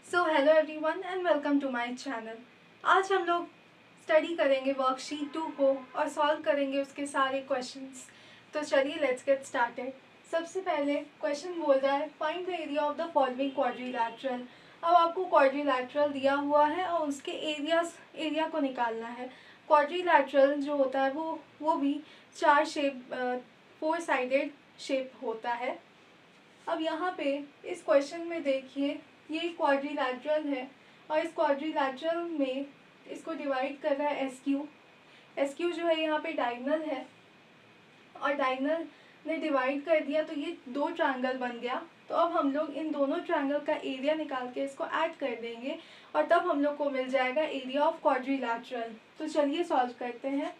So hello everyone and welcome to my channel. आज हम लोग स्टडी करेंगे वर्कशीट 2 को और सॉल्व करेंगे उसके सारे क्वेश्चंस। तो चलिए लेट्स गेट स्टार्टेड। सबसे पहले क्वेश्चन बोल रहा है find the area of the following quadrilateral. अब आपको क्वाड्रिलैटरल दिया हुआ है और उसके एरिया को निकालना है। क्वाड्रिलैटरल जो होता है वो भी चार शेप 4 साइडेड शेप होता है। अब यहाँ पे इस क्वेश्चन में देखिए ये क्वाड्रिलैटरल है और इस क्वाड्रिलैटरल में इसको डिवाइड कर रहा है एस क्यू जो है यहाँ पे डायगोनल है और डायगोनल ने डिवाइड कर दिया तो ये दो ट्रायंगल बन गया। तो अब हम लोग इन दोनों ट्रायंगल का एरिया निकाल के इसको ऐड कर देंगे और तब हम लोग को मिल जाएगा एरिया ऑफ क्वाड्रिलैटरल। तो चलिए सॉल्व करते हैं।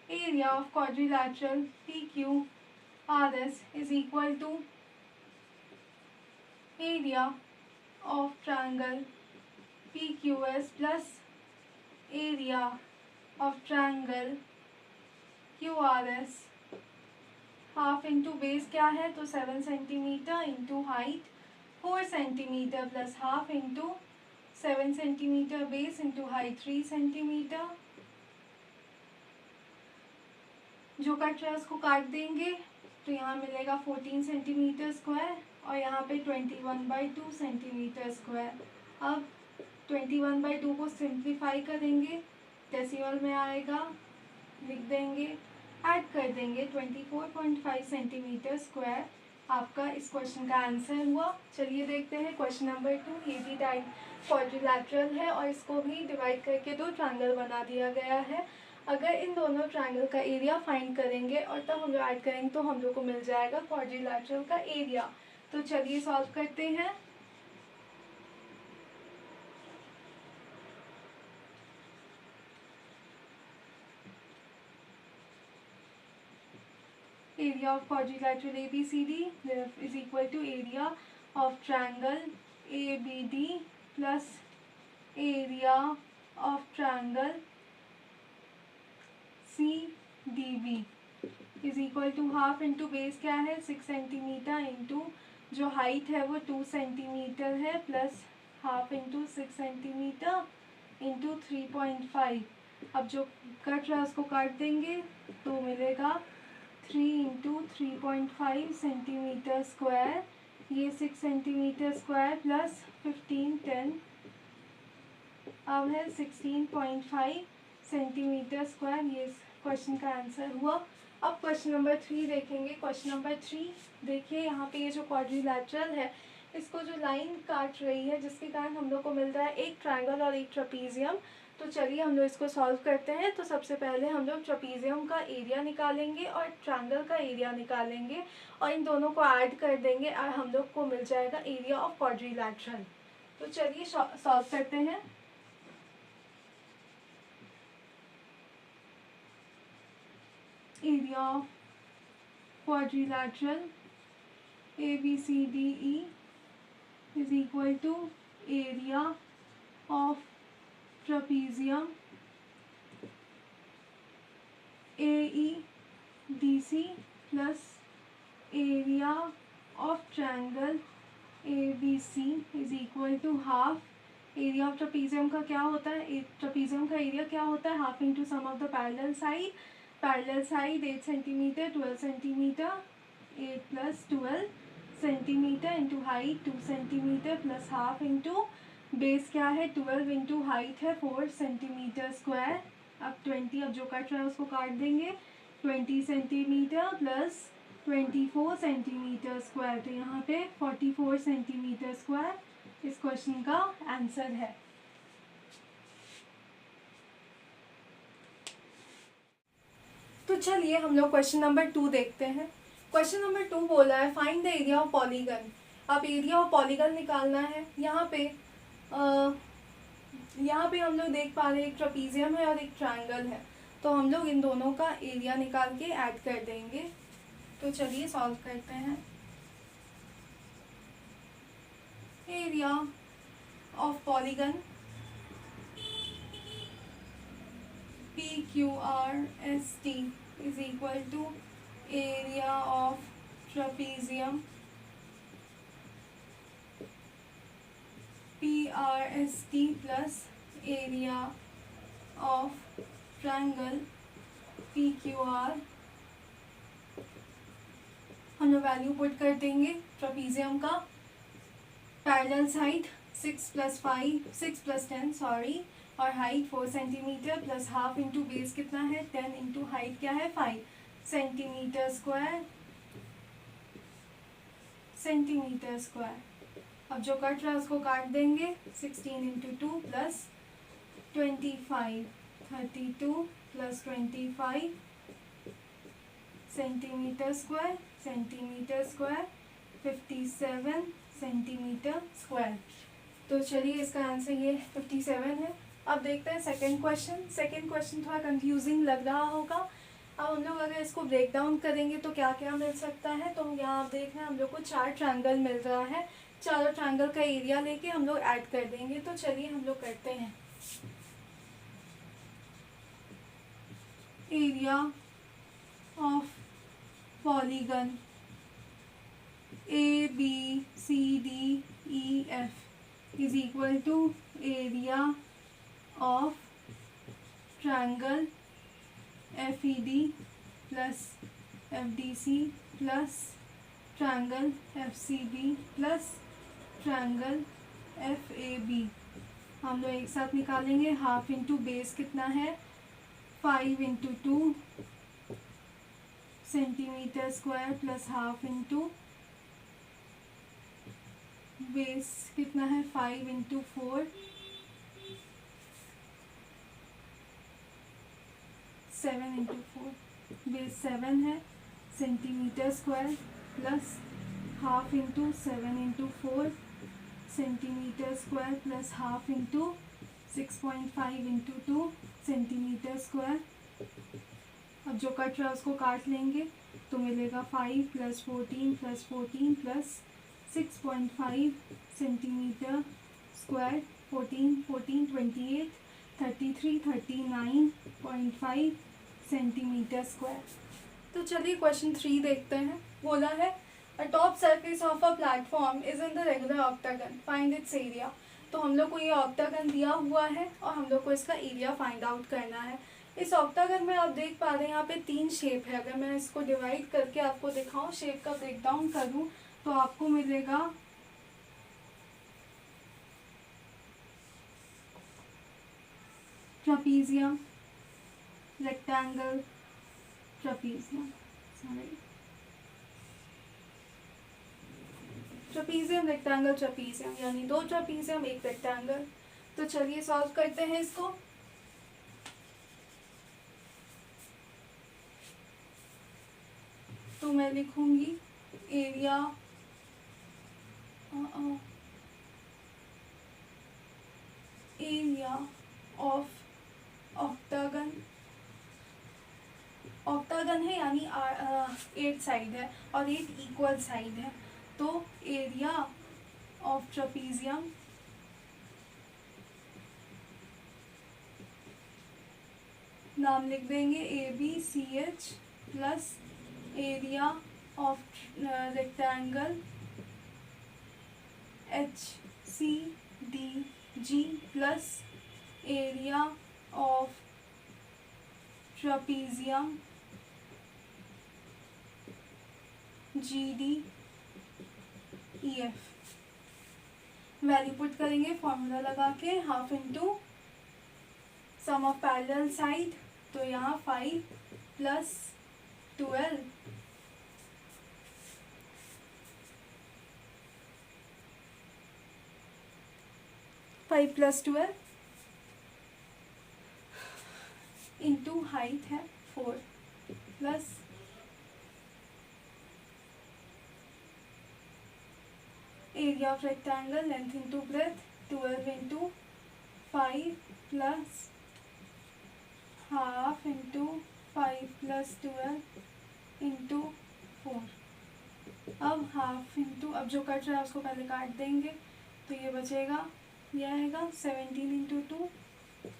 Area of quadrilateral PQRS is equal to area of triangle PQS plus area of triangle QRS। Half into base क्या है तो 7 centimetre into height 4 centimetre plus half into 7 centimetre base into height 3 centimetre. जो cut रहा है उसको काट देंगे तो यहाँ मिलेगा 14 सेंटीमीटर स्क्वायर और यहाँ पे 21/2 सेंटीमीटर स्क्वायर। अब 21/2 को सिंप्लीफाई करेंगे, डेसिमल में आएगा, लिख देंगे, ऐड कर देंगे 24.5 सेंटीमीटर स्क्वायर। आपका इस क्वेश्चन का आंसर हुआ। चलिए देखते हैं क्वेश्चन नंबर 2। ये भी क्वाड्रिलैटरल है और इसको भी डिवाइड करके दो ट्रायंगल बना दिया गया है। अगर इन दोनों ट्रायंगल का एरिया फाइंड करेंगे और तब हम लोग ऐड करेंगे तो हम लोग को मिल जाएगा क्वाड्रिलैटरल का एरिया। तो चलिए सॉल्व करते हैं। Area of quadrilateral ABCD is equal to area of triangle ABD plus area of triangle CDB is equal to half into base क्या है 6 सेंटीमीटर इंटू जो हाइट है वो 2 सेंटीमीटर है plus half into 6 centimetre into 3.5। अब जो cut रहा है उसको काट देंगे तो मिलेगा 3 इंटू 3.5 सेंटीमीटर स्क्वायर। ये 6 सेंटीमीटर स्क्वायर प्लस 15 10 अब है 16.5 सेंटीमीटर स्क्वायर। ये क्वेश्चन का आंसर हुआ। अब क्वेश्चन नंबर 3 देखेंगे। क्वेश्चन नंबर 3 देखिए यहाँ पे ये जो क्वाड्रिलैटरल है इसको जो लाइन काट रही है जिसके कारण हम लोग को मिल रहा है एक ट्रायंगल और एक ट्रेपीजियम। तो चलिए हम लोग इसको सॉल्व करते हैं। तो सबसे पहले हम लोग ट्रेपीजियम का एरिया निकालेंगे और ट्रायंगल का एरिया निकालेंगे और इन दोनों को ऐड कर देंगे और हम लोग को मिल जाएगा एरिया ऑफ क्वाड्रिलैटरल। तो चलिए सॉल्व करते हैं। Area of quadrilateral ABCDE is equal to area of trapezium AEDC plus area of triangle ABC is equal to half। Area of trapezium का क्या होता है, ट्रेपीजियम का एरिया क्या होता है, half into sum of the parallel side 8 centimetre 12 centimetre 8 plus 12 centimetre into height 2 centimetre plus half into base क्या है 12 इंटू हाइट है 4 सेंटीमीटर स्क्वायर। अब 20 अब जो कट रहा है उसको काट देंगे 20 सेंटीमीटर प्लस 24 सेंटीमीटर स्क्वायर। तो यहाँ पे 44 सेंटीमीटर स्क्वायर इस क्वेश्चन का आंसर है। तो चलिए हम लोग क्वेश्चन नंबर 2 देखते हैं। क्वेश्चन नंबर 2 बोला है find the area of polygon. अब एरिया ऑफ पॉलीगन निकालना है। यहाँ पे हम लोग देख पा रहे हैं एक ट्रेपीजियम है और एक ट्रायंगल है तो हम लोग इन दोनों का एरिया निकाल के ऐड कर देंगे। तो चलिए सॉल्व करते हैं। Area of polygon PQRST is equal to area of trapezium. PRST plus area of triangle PQR. हम लोग वैल्यू पुट कर देंगे ट्रापीजियम का. पैरेलल साइड 6 + 10 सॉरी, और height 4 centimetre plus half into base कितना है 10 इंटू हाइट क्या है 5 सेंटीमीटर स्क्वायर. अब जो कट रहा है उसको काट देंगे. 16 into 2 plus 25 32 plus 25 centimetre square 57 centimetre square. तो चलिए इसका आंसर ये 57 है. अब देखते हैं सेकंड क्वेश्चन थोड़ा कंफ्यूजिंग लग रहा होगा. अब हम लोग अगर इसको ब्रेक डाउन करेंगे तो क्या क्या मिल सकता है. तो हम यहाँ आप देख रहे हैं हम लोग को 4 ट्रायंगल मिल रहा है. चारों ट्रायंगल का एरिया लेके हम लोग ऐड कर देंगे. तो चलिए हम लोग करते हैं. Area of polygon ABCDEF is equal to area of triangle FED plus FDC plus triangle FCB plus triangle FAB. हम लोग एक साथ निकालेंगे. हाफ इंटू बेस कितना है 5 into 2 centimetre square plus half into base कितना है 5 इंटू 4 7 इंटू 4 बेस 7 है centimetre square plus half into 7 into 4 centimetre square plus half into 6.5 into 2 centimetre square. अब जो कट रहा है उसको काट लेंगे तो मिलेगा 5 + 14 + 14 plus 6.5 centimetre square 14 28 33 39.5 centimetre square. तो चलिए क्वेश्चन 3 देखते हैं. बोला है अ top surface of a platform is in the regular octagon find its area. तो हम लोग को ये ऑक्टागन दिया हुआ है और हम लोग को इसका एरिया फाइंड आउट करना है. इस ऑक्टागन में आप देख पा रहे हैं यहाँ पे 3 शेप है. अगर मैं इसको डिवाइड करके आपको दिखाऊं शेप का ब्रेकडाउन करूं तो आपको मिलेगा ट्रापीजियम रेक्टेंगल ट्रापीजियम रेक्टेंगल ट्रापीजियम यानी 2 ट्रापीजियम 1 रेक्टेंगल. तो चलिए सॉल्व करते हैं इसको. तो मैं लिखूंगी एरिया ऑफ ऑक्टागन. ऑक्टागन है यानी 8 साइड है और 8 इक्वल साइड है. तो एरिया ऑफ ट्रापीजियम नाम लिख देंगे ABCH plus area of rectangle HCDG plus area of trapezium GDEF. Value put करेंगे फॉर्मूला लगा के. Half into sum of parallel side. तो यहाँ 5 + 12 5 + 12 इंटू हाइट है 4 plus area of rectangle length into breadth 12 into 5 plus half into 5 + 12 into 4. अब half into अब जो cut रहा है उसको पहले काट देंगे तो ये बचेगा. यह आएगा 17 इंटू 2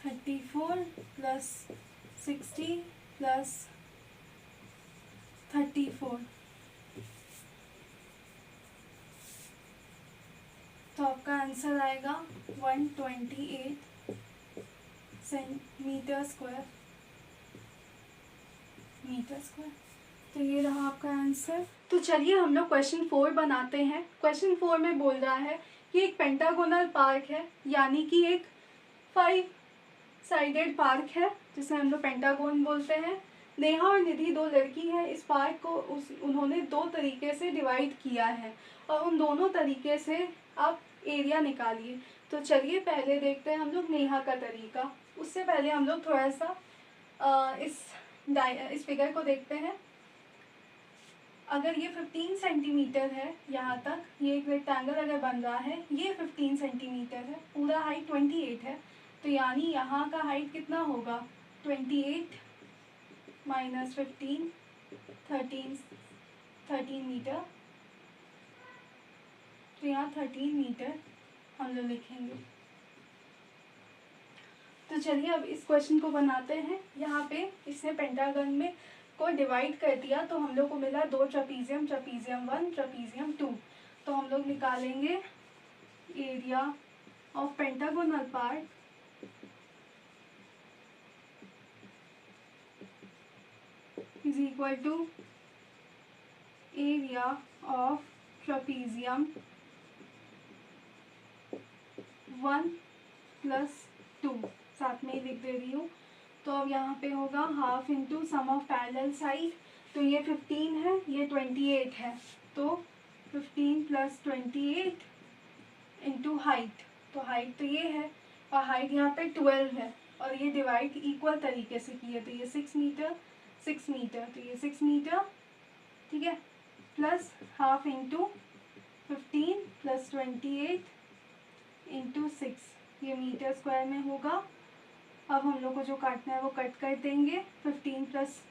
34 प्लस 60 प्लस 34, तो आपका आंसर आएगा 128 सेंटीमीटर स्क्वायर, मीटर स्क्वायर। तो ये रहा आपका आंसर। तो चलिए हम लोग क्वेश्चन 4 बनाते हैं। क्वेश्चन 4 में बोल रहा है कि एक पेंटागोनल पार्क है, यानी कि एक 5 साइडेड पार्क है जिसे हम लोग पेंटागोन बोलते हैं। नेहा और निधि दो लड़की हैं। इस पार्क को उन्होंने 2 तरीके से डिवाइड किया है और उन दोनों तरीके से आप एरिया निकालिए। तो चलिए पहले देखते हैं हम लोग नेहा का तरीका। उससे पहले हम लोग थोड़ा सा इस फिगर को देखते हैं। अगर ये 15 सेंटीमीटर है यहाँ तक, ये एक रेक्टेंगल अगर बन रहा है, ये 15 सेंटीमीटर है, पूरा हाइट 28 है, तो यानी यहाँ का हाइट कितना होगा 28 माइनस 15, 13 मीटर। तो यहाँ 13 मीटर हम लोग लिखेंगे। तो चलिए अब इस क्वेश्चन को बनाते हैं। यहाँ पे इसने पेंटागन में को डिवाइड कर दिया, तो हम लोग को मिला 2 ट्रेपीजियम, ट्रेपीजियम 1, ट्रेपीजियम 2। तो हम लोग निकालेंगे area of pentagonal park is equal to area of trapezium 1 plus 2, साथ में ही लिख दे रही हूँ। तो अब यहाँ पे होगा half into sum of parallel side. तो ये 15 है, ये 28 है, तो 15 प्लस 28 इंटू हाइट। तो हाइट तो ये है और हाइट यहाँ पे 12 है, और ये डिवाइड इक्वल तरीके से किए, तो ये 6 मीटर 6 मीटर, तो ये 6 मीटर, ठीक है, plus half into 15 plus 28 into 6, ये मीटर स्क्वायर में होगा। अब हम लोग को जो काटना है वो कट कर देंगे। 15 प्लस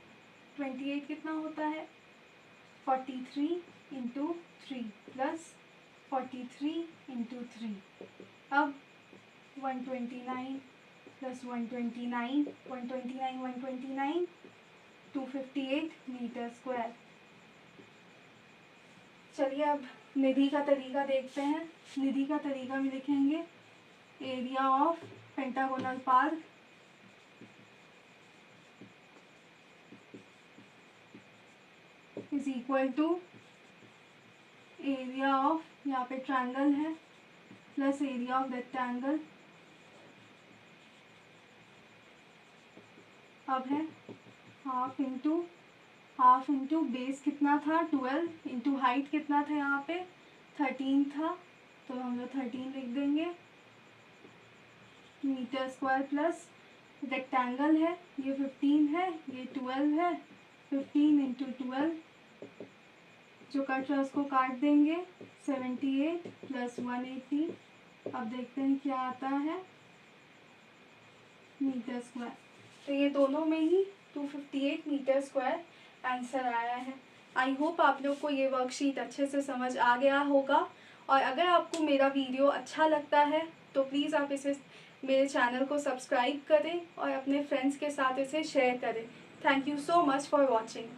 28 कितना होता है 43 इंटू 3 प्लस 43 इंटू 3। अब 129 प्लस 129 258 मीटर स्क्वायर। चलिए अब निधि का तरीका देखते हैं। निधि का तरीका में लिखेंगे area of pentagonal park is equal to area of, यहाँ पे ट्रायंगल है, प्लस एरिया ऑफ रेक्टेंगल। अब है हाफ इंटू बेस कितना था 12, इंटू हाइट कितना था यहाँ पे 13 था, तो हम लोग 13 लिख देंगे मीटर स्क्वायर, प्लस रेक्टेंगल है, ये 15 है, ये 12 है, 15 इंटू 12, जो कट रहा है उसको काट देंगे, 78 प्लस 180। अब देखते हैं क्या आता है मीटर स्क्वायर। तो ये दोनों में ही 258 मीटर स्क्वायर आंसर आया है। आई होप आप लोग को ये वर्कशीट अच्छे से समझ आ गया होगा, और अगर आपको मेरा वीडियो अच्छा लगता है तो प्लीज़ आप इसे मेरे चैनल को सब्सक्राइब करें और अपने फ्रेंड्स के साथ इसे शेयर करें। Thank you so much for watching.